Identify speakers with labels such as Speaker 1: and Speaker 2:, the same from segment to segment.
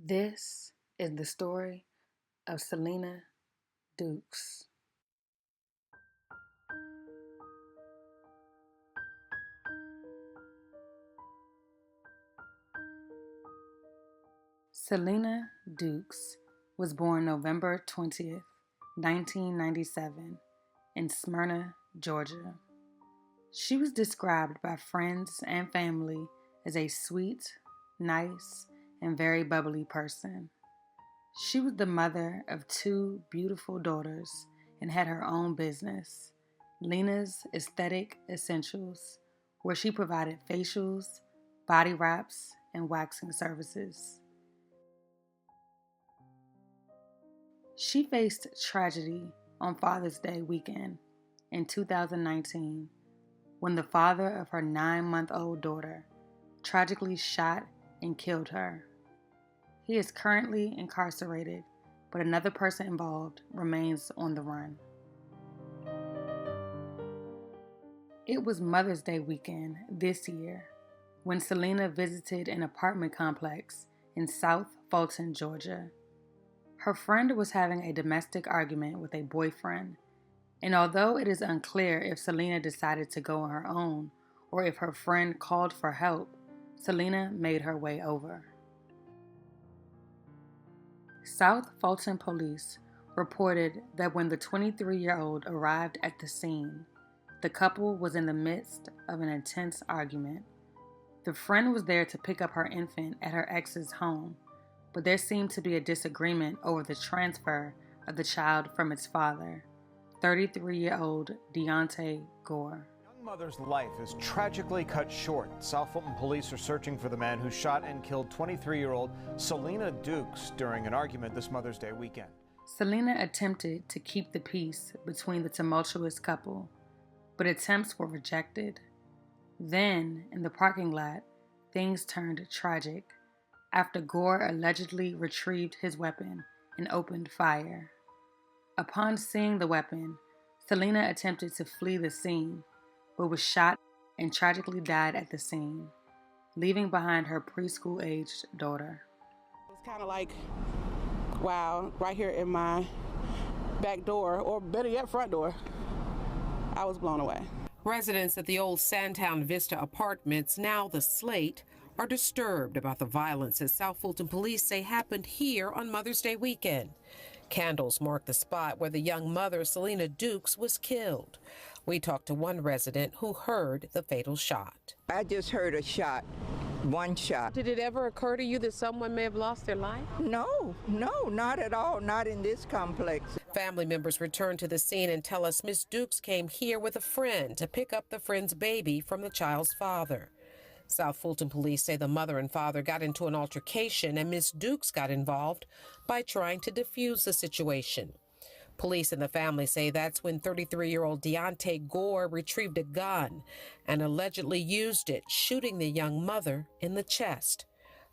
Speaker 1: This is the story of Selena Dukes. Selena Dukes was born November 20th, 1997, in Smyrna, Georgia. She was described by friends and family as a sweet, nice, and very bubbly person. She was the mother of 2 beautiful daughters and had her own business, Lena's Aesthetic Essentials, where she provided facials, body wraps, and waxing services. She faced tragedy on Father's Day weekend in 2019 when the father of her 9-month-old daughter tragically shot and killed her. He is currently incarcerated, but another person involved remains on the run. It was Mother's Day weekend this year when Selena visited an apartment complex in South Fulton, Georgia. Her friend was having a domestic argument with a boyfriend, and although it is unclear if Selena decided to go on her own or if her friend called for help, Selena made her way over. South Fulton police reported that when the 23-year-old arrived at the scene, the couple was in the midst of an intense argument. The friend was there to pick up her infant at her ex's home, but there seemed to be a disagreement over the transfer of the child from its father, 33-year-old Deontay Gore.
Speaker 2: A young mother's life is tragically cut short. South Fulton police are searching for the man who shot and killed 23-year-old Selena Dukes during an argument this Mother's Day weekend.
Speaker 1: Selena attempted to keep the peace between the tumultuous couple, but attempts were rejected. Then, in the parking lot, things turned tragic after Gore allegedly retrieved his weapon and opened fire. Upon seeing the weapon, Selena attempted to flee the scene, but was shot and tragically died at the scene, leaving behind her preschool-aged daughter.
Speaker 3: It was kind of like, wow, right here in my back door, or better yet, front door. I was blown away.
Speaker 4: Residents at the old Sandtown Vista apartments, now the Slate, are disturbed about the violence that South Fulton police say happened here on Mother's Day weekend. Candles mark the spot where the young mother, Selena Dukes, was killed. We talked to one resident who heard the fatal shot.
Speaker 5: I just heard a shot, one shot.
Speaker 4: Did it ever occur to you that someone may have lost their life?
Speaker 5: No, not at all, not in this complex.
Speaker 4: Family members returned to the scene and tell us Miss Dukes came here with a friend to pick up the friend's baby from the child's father. South Fulton police say the mother and father got into an altercation and Miss Dukes got involved by trying to defuse the situation. Police and the family say that's when 33-year-old Deontay Gore retrieved a gun and allegedly used it, shooting the young mother in the chest.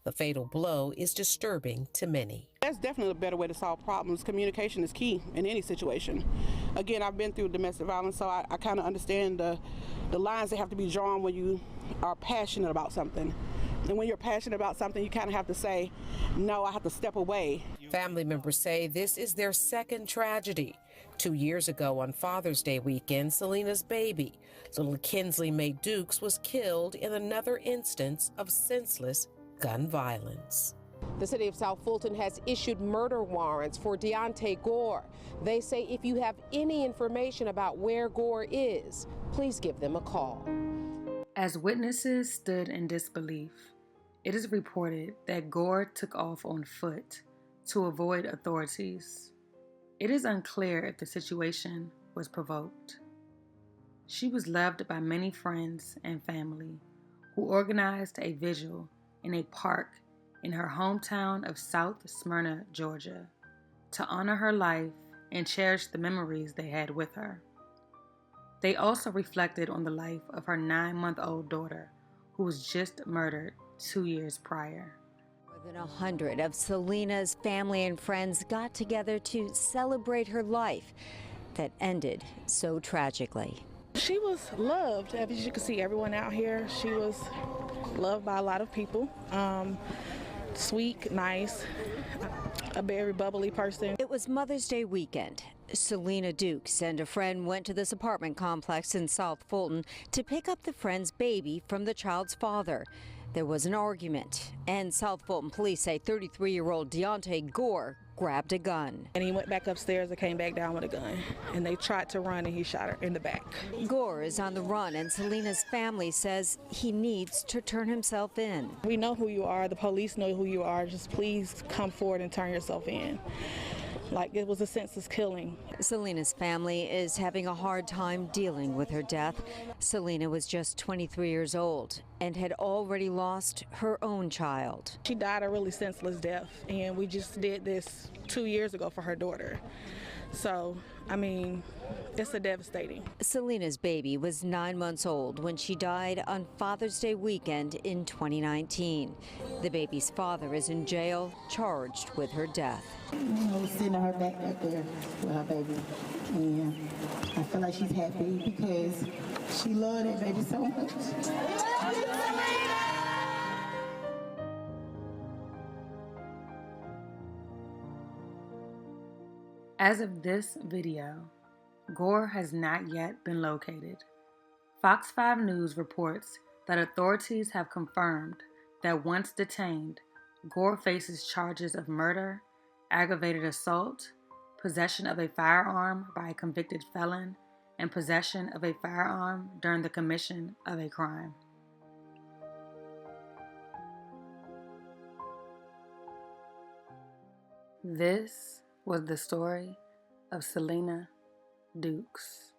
Speaker 4: The fatal blow is disturbing to many.
Speaker 3: There's definitely a better way to solve problems. Communication is key in any situation. Again, I've been through domestic violence, so I kind of understand the lines that have to be drawn when you are passionate about something. And when you're passionate about something, you kind of have to say, no, I have to step away.
Speaker 4: Family members say this is their second tragedy. 2 years ago on Father's Day weekend, Selena's baby, little Kinsley May Dukes, was killed in another instance of senseless gun violence.
Speaker 6: The city of South Fulton has issued murder warrants for Deontay Gore. They say if you have any information about where Gore is, please give them a call.
Speaker 1: As witnesses stood in disbelief, it is reported that Gore took off on foot to avoid authorities. It is unclear if the situation was provoked. She was loved by many friends and family who organized a vigil in a park in her hometown of South Smyrna, Georgia, to honor her life and cherish the memories they had with her. They also reflected on the life of her 9-month-old daughter, who was just murdered 2 years prior.
Speaker 7: More than 100 of Selena's family and friends got together to celebrate her life that ended so tragically.
Speaker 3: She was loved. As you can see, everyone out here, she was loved by a lot of people. Sweet, nice, a very bubbly person.
Speaker 7: It was Mother's Day weekend. Selena Dukes and a friend went to this apartment complex in South Fulton to pick up the friend's baby from the child's father. There was an argument, and South Fulton police say 33-year-old Deontay Gore grabbed a gun.
Speaker 3: And he went back upstairs and came back down with a gun. And they tried to run and he shot her in the back.
Speaker 7: Gore is on the run, and Selena's family says he needs to turn himself in.
Speaker 3: We know who you are. The police know who you are. Just please come forward and turn yourself in. Like it was a senseless killing.
Speaker 7: Selena's family is having a hard time dealing with her death. Selena was just 23 years old and had already lost her own child.
Speaker 3: She died a really senseless death, and we just did this 2 years ago for her daughter. So, I mean, it's a devastating.
Speaker 7: Selena's baby was 9 months old when she died on Father's Day weekend in 2019. The baby's father is in jail, charged with her death.
Speaker 8: Sitting on her back up there with her baby. And I feel like she's happy because she loved that baby so much.
Speaker 1: As of this video, Gore has not yet been located. Fox 5 News reports that authorities have confirmed that once detained, Gore faces charges of murder, aggravated assault, possession of a firearm by a convicted felon, and possession of a firearm during the commission of a crime. This was the story of Selena Dukes.